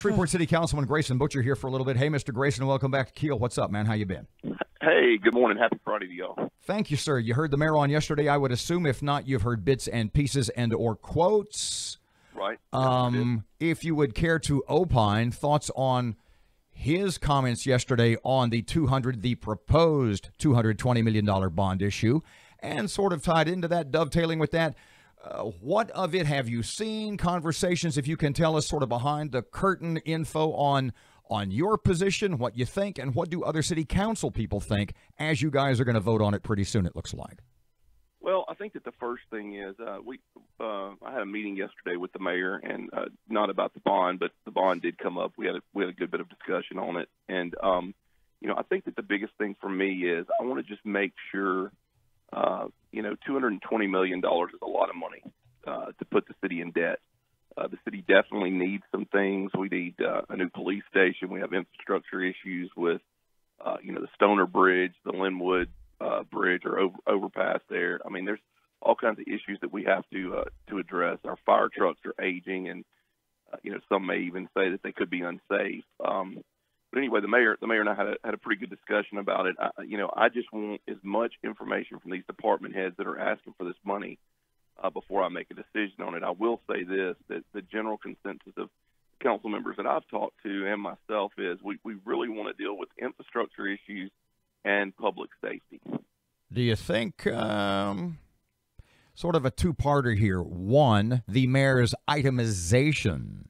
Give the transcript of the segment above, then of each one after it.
Shreveport City Councilman Grayson Boucher here for a little bit. Hey, Mr. Grayson, welcome back to Keel. What's up, man? How you been? Hey, good morning. Happy Friday to y'all. Thank you, sir. You heard the mayor on yesterday, I would assume. If not, you've heard bits and pieces and or quotes. Right. If you would care to opine, thoughts on his comments yesterday on the proposed $220 million bond issue, and sort of tied into that, dovetailing with that, what of it have you seen? Conversations, if you can tell us sort of behind the curtain info on your position, what you think, and what do other city council people think as you guys are going to vote on it pretty soon, it looks like. Well, I think that the first thing is I had a meeting yesterday with the mayor, and not about the bond, but the bond did come up. We had a good bit of discussion on it, and I think that the biggest thing for me is I want to just make sure, $220 million is a lot of money to put the city in debt. The city definitely needs some things. We need a new police station. We have infrastructure issues with, the Stoner Bridge, the Linwood Bridge or overpass there. I mean, there's all kinds of issues that we have to address. Our fire trucks are aging, and some may even say that they could be unsafe. But anyway, the mayor and I had a pretty good discussion about it. I just want as much information from these department heads that are asking for this money before I make a decision on it. I will say this, that the general consensus of council members that I've talked to and myself is we really want to deal with infrastructure issues and public safety. Do you think sort of a two-parter here? One, the mayor's itemization,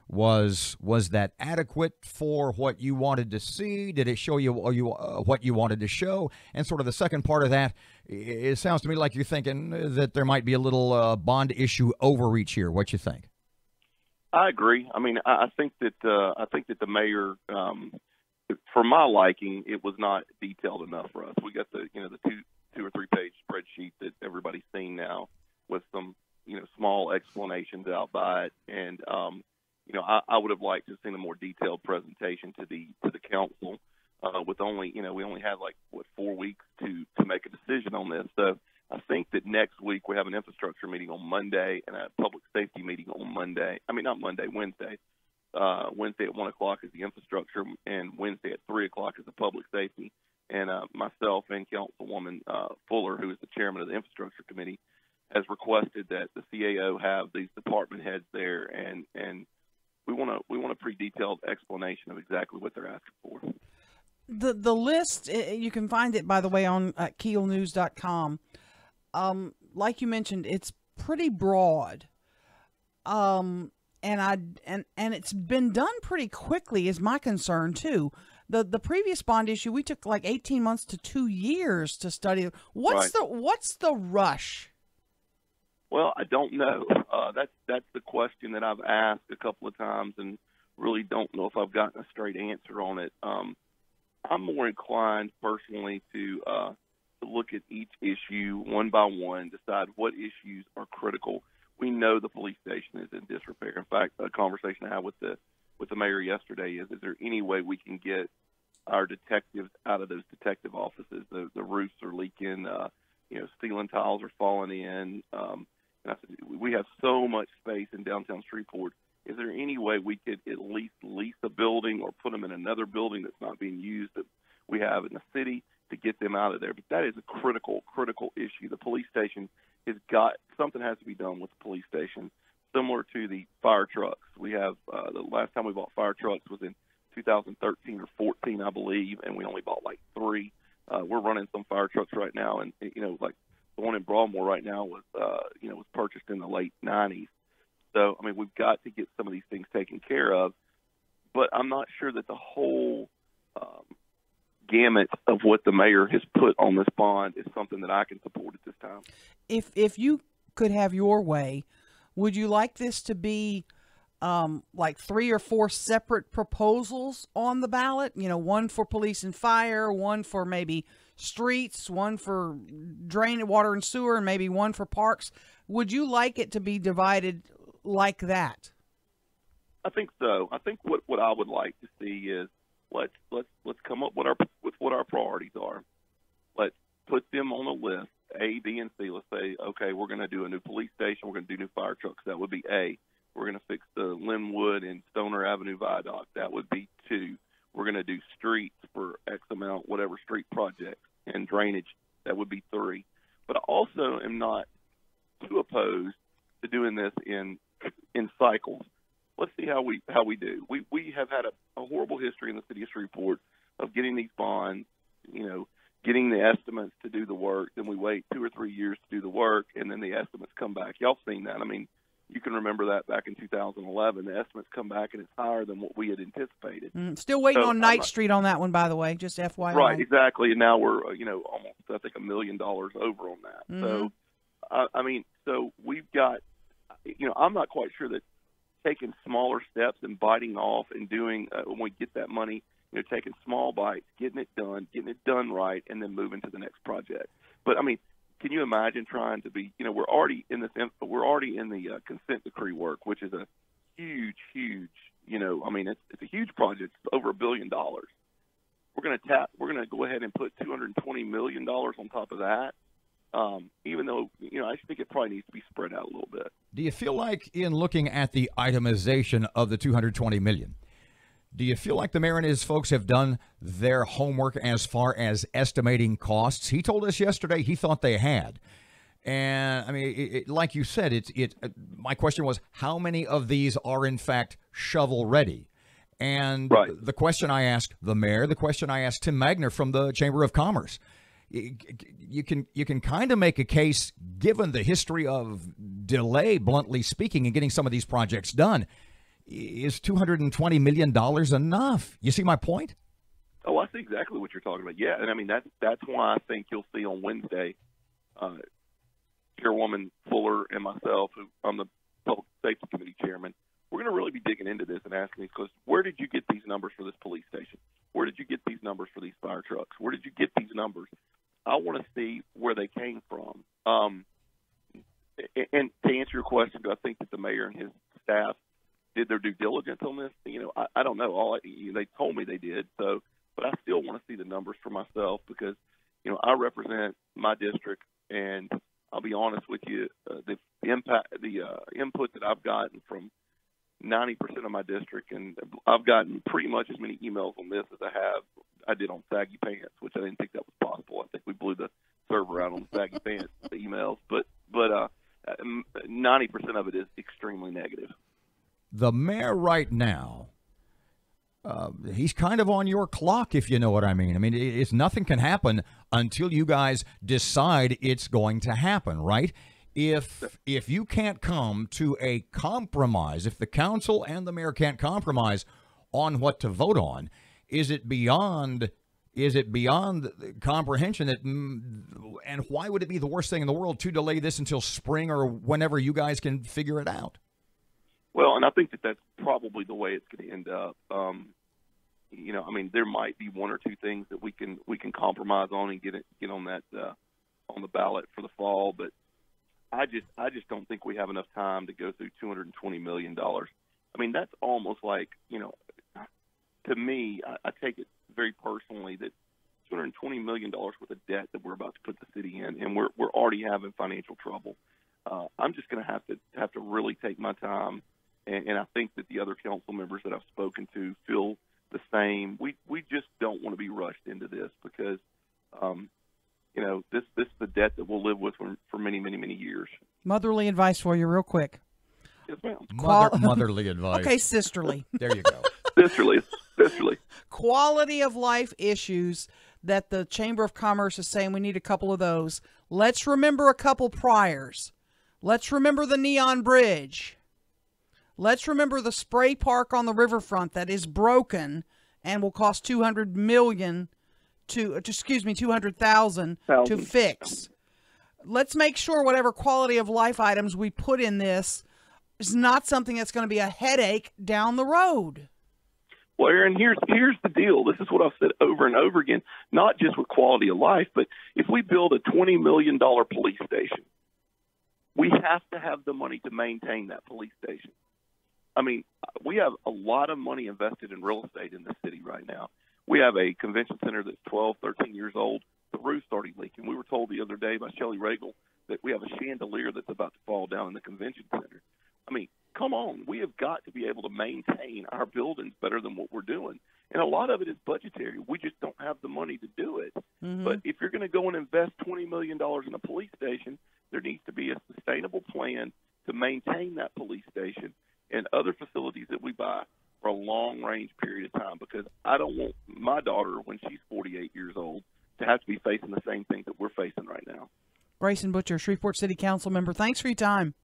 was that adequate for what you wanted to see? Did it show you what you wanted to show? And sort of the second part of that, it sounds to me like you're thinking that there might be a little bond issue overreach here. What you think? I agree. I mean, I think that the mayor, for my liking, it was not detailed enough for us. We got the two or three page spreadsheet that everybody's seen now with some small explanations out by it, and I would have liked to have seen a more detailed presentation to the council. With only we only had 4 weeks to make a decision on this. So I think that next week we have an infrastructure meeting on Monday and a public safety meeting on Monday. I mean, not Monday, Wednesday. Wednesday at 1 o'clock is the infrastructure, and Wednesday at 3 o'clock is the public safety. And myself and Councilwoman Fuller, who is the chairman of the infrastructure committee, has requested that the CAO have these department heads there, and we want a pretty detailed explanation of exactly what they're asking for. The list, you can find it, by the way, on keelnews.com. Like you mentioned, it's pretty broad. And it's been done pretty quickly is my concern too. The previous bond issue, we took 18 months to 2 years to study. What's the rush? Well, I don't know. That's the question that I've asked a couple of times, and really don't know if I've gotten a straight answer on it. I'm more inclined personally to look at each issue one by one, decide what issues are critical. We know the police station is in disrepair. In fact, a conversation I had with the mayor yesterday is there any way we can get our detectives out of those detective offices? The roofs are leaking, ceiling tiles are falling in. And I said, we have so much space in downtown Shreveport. Is there any way we could at least lease a building or put them in another building that's not being used that we have in the city to get them out of there? But that is a critical issue. The police station something has to be done with the police station, similar to the fire trucks. We have the last time we bought fire trucks was in 2013 or 14, I believe, and we only bought 3. We're running some fire trucks right now, and the one in Broadmoor right now was purchased in the late 90s. So, I mean, we've got to get some of these things taken care of, but I'm not sure that the whole gamut of what the mayor has put on this bond is something that I can support at this time. If you could have your way, would you like this to be 3 or 4 separate proposals on the ballot? One for police and fire, one for maybe streets, one for drain, water and sewer, and maybe one for parks. Would you like it to be divided like that? I think so. I think what I would like to see is let's come up with what our priorities are. Let's put them on a list, A, B, and C. Let's say, okay, we're going to do a new police station. We're going to do new fire trucks. That would be A. We're going to fix the Linwood and Stoner Avenue Viaduct. That would be 2. We're going to do streets for X amount, whatever street projects, and drainage. That would be 3. But I also am not too opposed to doing this in cycles. Let's see how we do. We have had a horrible history in the city of Shreveport of getting these bonds, getting the estimates to do the work. Then we wait 2 or 3 years to do the work, and then the estimates come back. Y'all seen that? I mean, you can remember that back in 2011. The estimates come back, and it's higher than what we had anticipated. Still waiting on Knight Street on that one, by the way, just FYI. Right, exactly. And now we're, almost, I think, $1 million over on that. So, so we've got, I'm not quite sure that taking smaller steps and biting off and doing, when we get that money, taking small bites, getting it done right, and then moving to the next project. But, can you imagine trying to be, we're already in the consent decree work, which is a huge, it's a huge project. It's over $1 billion. We're going to go ahead and put $220 million on top of that. Even though, I think it probably needs to be spread out a little bit. Do you feel like, in looking at the itemization of the $220 million, do you feel like the mayor and his folks have done their homework as far as estimating costs? He told us yesterday he thought they had. And, like you said, my question was, how many of these are, in fact, shovel-ready? And right. The question I asked the mayor, the question I asked Tim Magner from the Chamber of Commerce, you can kind of make a case, given the history of delay, bluntly speaking, in getting some of these projects done. Is $220 million enough? You see my point? Oh, I see exactly what you're talking about. Yeah, and that's why I think you'll see on Wednesday, Chairwoman Fuller and myself, who I'm the Public Safety Committee Chairman, we're going to really be digging into this and asking these questions. Where did you get these numbers for this police station? Where did you get these numbers for these fire trucks? Where did you get these numbers? I want to see where they came from. And to answer your question, do I think that the mayor and his staff did their due diligence on this? I don't know. They told me they did. So, but I still want to see the numbers for myself because, I represent my district, and I'll be honest with you, the input that I've gotten from 90% of my district, and I've gotten pretty much as many emails on this as I did on Saggy Pants, which I didn't think that was possible. I think we blew the server out on the Saggy Pants emails, but 90% of it is extremely negative. The mayor right now, he's kind of on your clock, if you know what I mean. It's nothing can happen until you guys decide it's going to happen, right? If you can't come to a compromise, if the council and the mayor can't compromise on what to vote on, is it beyond comprehension that, and why would it be the worst thing in the world to delay this until spring or whenever you guys can figure it out? Well, and I think that that's probably the way it's going to end up. There might be 1 or 2 things that we can compromise on and get on that on the ballot for the fall, but I just don't think we have enough time to go through $220 million. That's almost like, to me, I take it very personally that $220 million worth of debt that we're about to put the city in, and we're already having financial trouble. I'm just going to have to really take my time, and I think that the other council members that I've spoken to feel the same. We just don't want to be rushed into this because, this is the debt that we'll live with for many, many, many years. Motherly advice for you real quick. Yes, ma'am. Motherly advice. Okay, sisterly. There you go. Sisterly. Quality of life issues that the Chamber of Commerce is saying we need a couple of those. Let's remember a couple priors. Let's remember the Neon Bridge. Let's remember the spray park on the riverfront that is broken and will cost $200,000 to fix. Let's make sure whatever quality of life items we put in this is not something that's going to be a headache down the road. Well, Aaron, here's the deal. This is what I've said over and over again, not just with quality of life, but if we build a $20 million police station, we have to have the money to maintain that police station. We have a lot of money invested in real estate in this city right now. We have a convention center that's 12, 13 years old. The roof's already leaking. We were told the other day by Shelley Regal that we have a chandelier that's about to fall down in the convention center. come on, we have got to be able to maintain our buildings better than what we're doing. And a lot of it is budgetary. We just don't have the money to do it. Mm-hmm. But if you're going to go and invest $20 million in a police station, there needs to be a sustainable plan to maintain that police station and other facilities that we buy for a long-range period of time, because I don't want my daughter, when she's 48 years old, to have to be facing the same things that we're facing right now. Grayson Boucher, Shreveport City Council member, thanks for your time.